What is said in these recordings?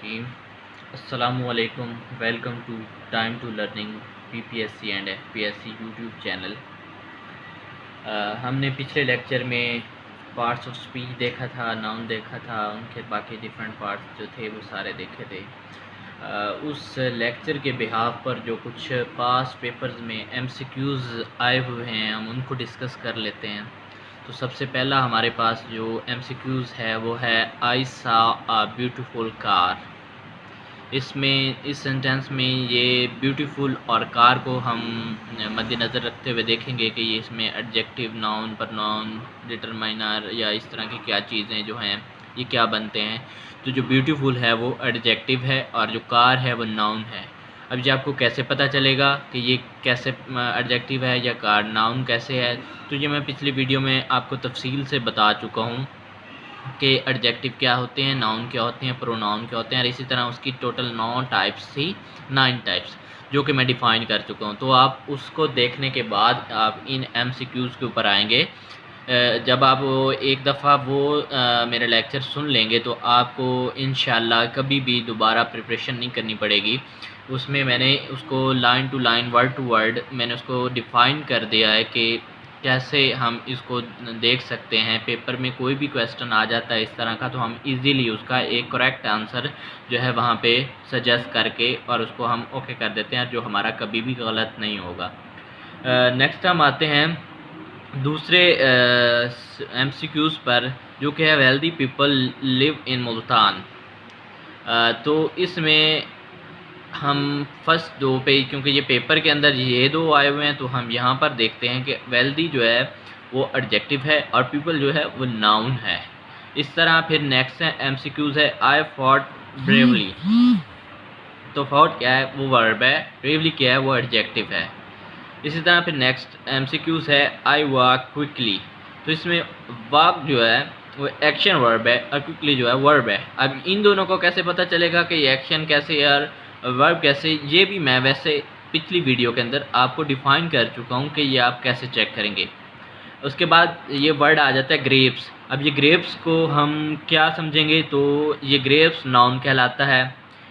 रहीम। अस्सलामुअलैकुम। Welcome to time to learning PPSC and FPSC YouTube channel. हमने पिछले lecture में पार्ट्स ऑफ स्पीच देखा था, नाउन देखा था, उनके बाकी डिफरेंट पार्ट्स जो थे वो सारे देखे थे। उस लेक्चर के बिहाफ पर जो कुछ पास पेपर्स में एमसीक्यूज़ आए हुए हैं हम उनको डिस्कस कर लेते हैं। तो सबसे पहला हमारे पास जो एमसीक्यूज़ है वो है आई सा अ ब्यूटीफुल कार। इसमें इस सेंटेंस में ये ब्यूटीफुल और कार को हम मद्देनज़र रखते हुए देखेंगे कि ये इसमें एडजेक्टिव, नाउन, प्रोनाउन, डिटरमाइनर या इस तरह की क्या चीज़ें जो हैं ये क्या बनते हैं। तो जो ब्यूटीफुल है वो एडजेक्टिव है और जो कार है वो नाउन है। अब ये आपको कैसे पता चलेगा कि ये कैसे एडजेक्टिव है या कार नाउन कैसे है, तो ये मैं पिछली वीडियो में आपको तफसील से बता चुका हूँ कि एडजेक्टिव क्या होते हैं, नाउन क्या होते हैं, प्रोनाउन क्या होते हैं, और इसी तरह उसकी टोटल 9 टाइप्स थी, 9 टाइप्स जो कि मैं डिफ़ाइन कर चुका हूँ। तो आप उसको देखने के बाद आप इन एमसीक्यूज़ के ऊपर आएंगे। जब आप एक दफ़ा मेरा लेक्चर सुन लेंगे तो आपको इंशाल्लाह कभी भी दोबारा प्रिपरेशन नहीं करनी पड़ेगी। उसमें मैंने उसको line to line, word to word मैंने उसको डिफ़ाइन कर दिया है कि कैसे हम इसको देख सकते हैं। पेपर में कोई भी क्वेश्चन आ जाता है इस तरह का तो हम इजीली उसका एक करेक्ट आंसर जो है वहाँ पे सजेस्ट करके और उसको हम ओके कर देते हैं, जो हमारा कभी भी गलत नहीं होगा। नेक्स्ट हम आते हैं दूसरे एमसीक्यूज़ पर, जो कि है wealthy people live in Multan. तो इसमें हम फर्स्ट दो पे, क्योंकि ये पेपर के अंदर ये दो आए हुए हैं, तो हम यहाँ पर देखते हैं कि वेल्दी जो है वो एडजेक्टिव है और पीपल जो है वो नाउन है। इस तरह फिर नेक्स्ट एमसीक्यूज़ है आई फॉट ब्रेवली। तो फॉट क्या है वो वर्ब है, ब्रेवली क्या है वो एडजेक्टिव है। इसी तरह फिर नेक्स्ट एमसीक्यूज़ है आई वॉक क्विकली। तो इसमें वॉक जो है वो एक्शन वर्ब है और क्विकली जो है वर्ब है। अब इन दोनों को कैसे पता चलेगा कि ये एक्शन कैसे और वर्ब कैसे, ये भी मैं वैसे पिछली वीडियो के अंदर आपको डिफ़ाइन कर चुका हूँ कि ये आप कैसे चेक करेंगे। उसके बाद ये वर्ड आ जाता है ग्रेप्स। अब ये ग्रेप्स को हम क्या समझेंगे, तो ये ग्रेप्स नाउन कहलाता है।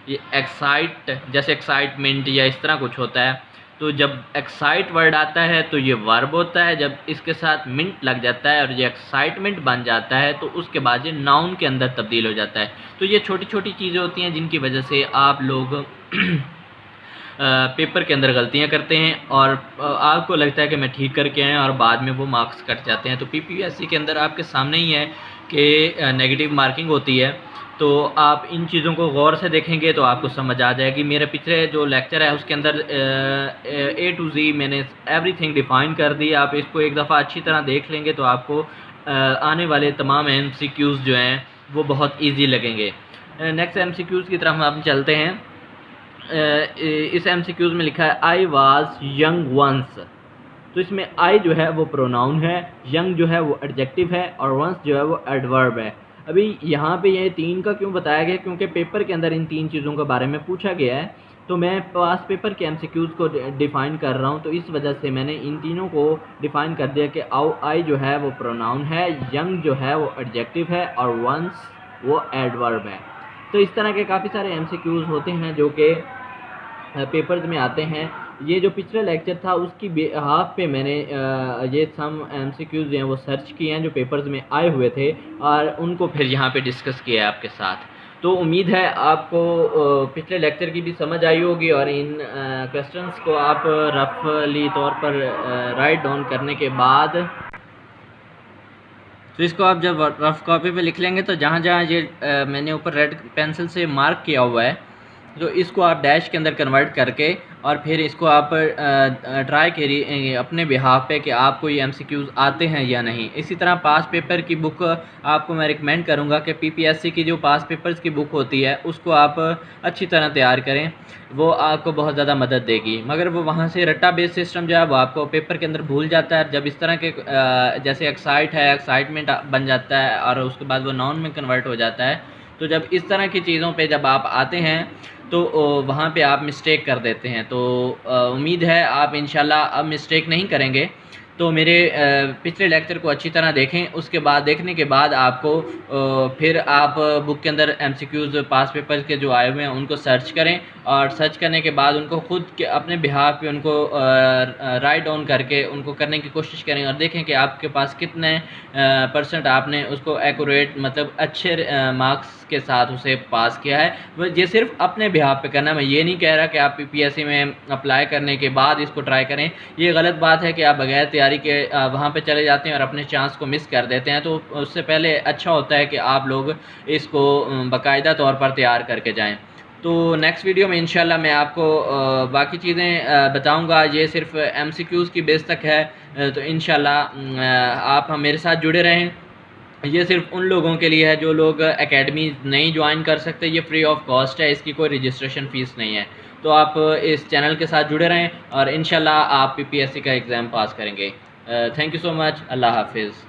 ये एक्साइट, जैसे एक्साइटमेंट या इस तरह कुछ होता है, तो जब एक्साइट वर्ड आता है तो ये वर्ब होता है। जब इसके साथ मिंट लग जाता है और ये एक्साइटमेंट बन जाता है तो उसके बाद ये नाउन के अंदर तब्दील हो जाता है। तो ये छोटी छोटी चीज़ें होती हैं जिनकी वजह से आप लोग पेपर के अंदर गलतियां करते हैं और आपको लगता है कि मैं ठीक करके आए और बाद में वो मार्क्स कट जाते हैं। तो पीपीएससी के अंदर आपके सामने ही है कि नेगेटिव मार्किंग होती है। तो आप इन चीज़ों को गौर से देखेंगे तो आपको समझ आ जाएगी। मेरे पिछले जो लेक्चर है उसके अंदर ए टू ज़ी मैंने एवरीथिंग डिफ़ाइन कर दी। आप इसको एक दफ़ा अच्छी तरह देख लेंगे तो आपको आने वाले तमाम एमसीक्यूज़ जो हैं वो बहुत ईजी लगेंगे। नेक्स्ट एमसीक्यूज़ की तरफ हम चलते हैं। इस एमसीक्यूज़ में लिखा है आई वाज यंग वंस। तो इसमें आई जो है वो प्रोनाउन है, यंग जो है वो एडजेक्टिव है और वंस जो है वो एडवर्ब है। अभी यहाँ पे ये तीन का क्यों बताया गया, क्योंकि पेपर के अंदर इन तीन चीज़ों के बारे में पूछा गया है। तो मैं पास पेपर के एमसीक्यूज़ को डिफ़ाइन कर रहा हूँ, तो इस वजह से मैंने इन तीनों को डिफ़ाइन कर दिया कि आई जो है वो प्रोनाउन है, यंग जो है वो एडजेक्टिव है और वंस वो एडवर्ब है। तो इस तरह के काफ़ी सारे एमसीक्यूज़ होते हैं जो कि पेपर्स में आते हैं। ये जो पिछला लेक्चर था उसकी बिहाफ पे मैंने ये सम एमसीक्यूज़ जो हैं वो सर्च किए हैं जो पेपर्स में आए हुए थे और उनको फिर यहाँ पे डिस्कस किया है आपके साथ। तो उम्मीद है आपको पिछले लेक्चर की भी समझ आई होगी और इन क्वेश्चंस को आप रफली तौर पर राइट डाउन करने के बाद, तो इसको आप जब रफ कॉपी पे लिख लेंगे तो जहाँ जहाँ ये मैंने ऊपर रेड पेंसिल से मार्क किया हुआ है तो इसको आप डैश के अंदर कन्वर्ट करके और फिर इसको आप ट्राई करिए अपने बिहाफ पे कि आपको ये एमसीक्यूज़ आते हैं या नहीं। इसी तरह पास पेपर की बुक आपको मैं रिकमेंड करूँगा कि पीपीएससी की जो पास पेपर्स की बुक होती है उसको आप अच्छी तरह तैयार करें, वो आपको बहुत ज़्यादा मदद देगी। मगर वो वहाँ से रट्टा बेस सिस्टम जो है वो आपको पेपर के अंदर भूल जाता है। जब इस तरह के जैसे एक्साइट है, एक्साइटमेंट बन जाता है और उसके बाद वो नाउन में कन्वर्ट हो जाता है, तो जब इस तरह की चीज़ों पे जब आप आते हैं तो वहाँ पे आप मिस्टेक कर देते हैं। तो उम्मीद है आप इंशाल्लाह अब मिस्टेक नहीं करेंगे। तो मेरे पिछले लेक्चर को अच्छी तरह देखें। उसके बाद देखने के बाद आपको फिर आप बुक के अंदर एमसीक्यूज़ पास पेपर के जो आए हुए हैं उनको सर्च करें, और सर्च करने के बाद उनको खुद के अपने बिहाफ पे उनको राइट डाउन करके उनको करने की कोशिश करें, और देखें कि आपके पास कितने परसेंट आपने उसको एक्यूरेट मतलब अच्छे मार्क्स के साथ उसे पास किया है। ये सिर्फ अपने बिहाफ पे करना है। मैं ये नहीं कह रहा कि आप पीपीएससी में अप्लाई करने के बाद इसको ट्राई करें। ये गलत बात है कि आप बगैर तैयारी के वहाँ पे चले जाते हैं और अपने चांस को मिस कर देते हैं। तो उससे पहले अच्छा होता है कि आप लोग इसको बाकायदा तौर पर तैयार करके जाएं। तो नेक्स्ट वीडियो में इंशाल्लाह मैं आपको बाकी चीज़ें बताऊंगा। ये सिर्फ एमसीक्यूज़ की बेस तक है, तो इंशाल्लाह आप मेरे साथ जुड़े रहें। ये सिर्फ उन लोगों के लिए है जो लोग एकेडमी नहीं ज्वाइन कर सकते। ये फ्री ऑफ कॉस्ट है, इसकी कोई रजिस्ट्रेशन फ़ीस नहीं है। तो आप इस चैनल के साथ जुड़े रहें और इंशाल्लाह आप पीपीएससी का एग्ज़ाम पास करेंगे। Thank you so much. Allah हाफिज़।